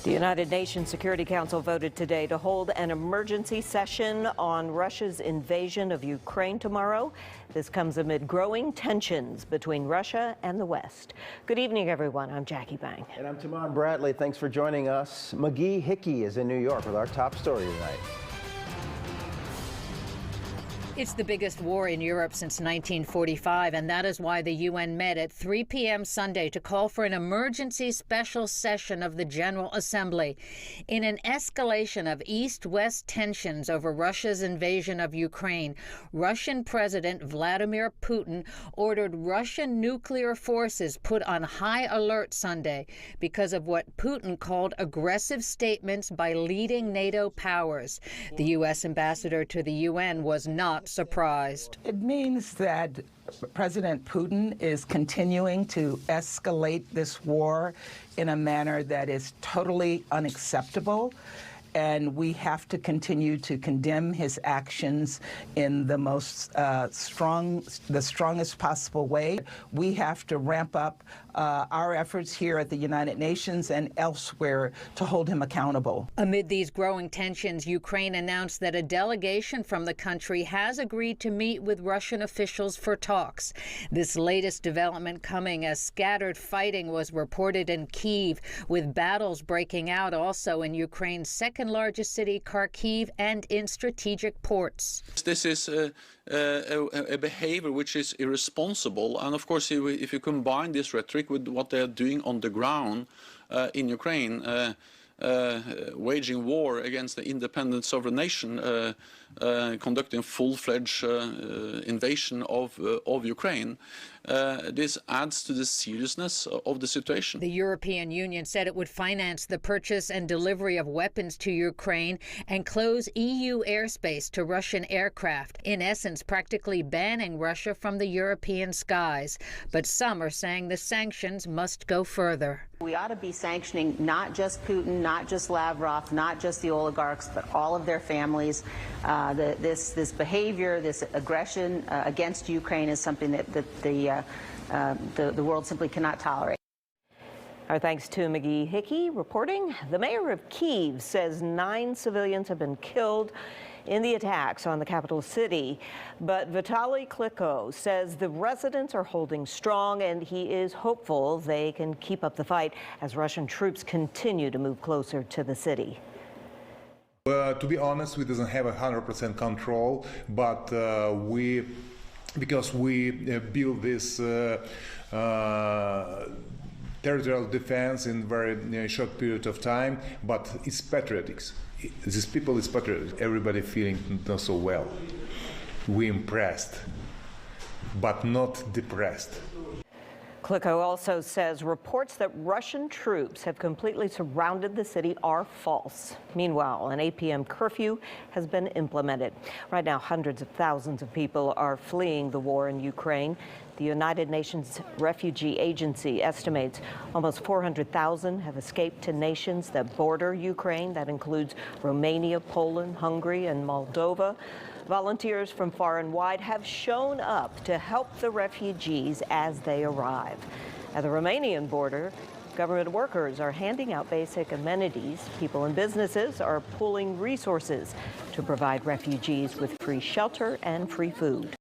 The United Nations Security Council voted today to hold an emergency session on Russia's invasion of Ukraine tomorrow. This comes amid growing tensions between Russia and the West. Good evening, everyone. I'm Jackie Bang. And I'm Tamar Bradley. Thanks for joining us. McGee Hickey is in New York with our top story tonight. It's the biggest war in Europe since 1945, and that is why the UN met at 3 p.m. Sunday to call for an emergency special session of the General Assembly. In an escalation of East-West tensions over Russia's invasion of Ukraine, Russian President Vladimir Putin ordered Russian nuclear forces put on high alert Sunday because of what Putin called aggressive statements by leading NATO powers. The U.S. ambassador to the UN was not surprised. It means that President Putin is continuing to escalate this war in a manner that is totally unacceptable, and we have to continue to condemn his actions in the most strongest possible way. We have to ramp up our efforts here at the United Nations and elsewhere to hold him accountable. Amid these growing tensions, Ukraine announced that a delegation from the country has agreed to meet with Russian officials for talks. This latest development coming as scattered fighting was reported in Kyiv, with battles breaking out also in Ukraine's second-largest city, Kharkiv, and in strategic ports. This is a behavior which is irresponsible, and of course if you combine this rhetoric with what they are doing on the ground in Ukraine, waging war against the independent sovereign nation, conducting full-fledged invasion of Ukraine, this adds to the seriousness of the situation. The European Union said it would finance the purchase and delivery of weapons to Ukraine and close EU airspace to Russian aircraft, in essence practically banning Russia from the European skies. But some are saying the sanctions must go further. We ought to be sanctioning not just Putin, not just Lavrov, not just the oligarchs, but all of their families. This behavior, this aggression against Ukraine is something that the world simply cannot tolerate. Our thanks to McGee Hickey reporting. The mayor of Kyiv says 9 civilians have been killed in the attacks on the capital city. But Vitaly Klitschko says the residents are holding strong, and he is hopeful they can keep up the fight as Russian troops continue to move closer to the city. To be honest, we doesn't have 100% control, but because we build this territorial defense in very short period of time, but it's patriotic. These people is patriotic. Everybody feeling not so well. We impressed, but not depressed. Klitschko also says reports that Russian troops have completely surrounded the city are false. Meanwhile, an 8 p.m. curfew has been implemented. Right now, hundreds of thousands of people are fleeing the war in Ukraine. The United Nations Refugee Agency estimates almost 400,000 have escaped to nations that border Ukraine. That includes Romania, Poland, Hungary, and Moldova. Volunteers from far and wide have shown up to help the refugees as they arrive. At the Romanian border, government workers are handing out basic amenities. People and businesses are pooling resources to provide refugees with free shelter and free food.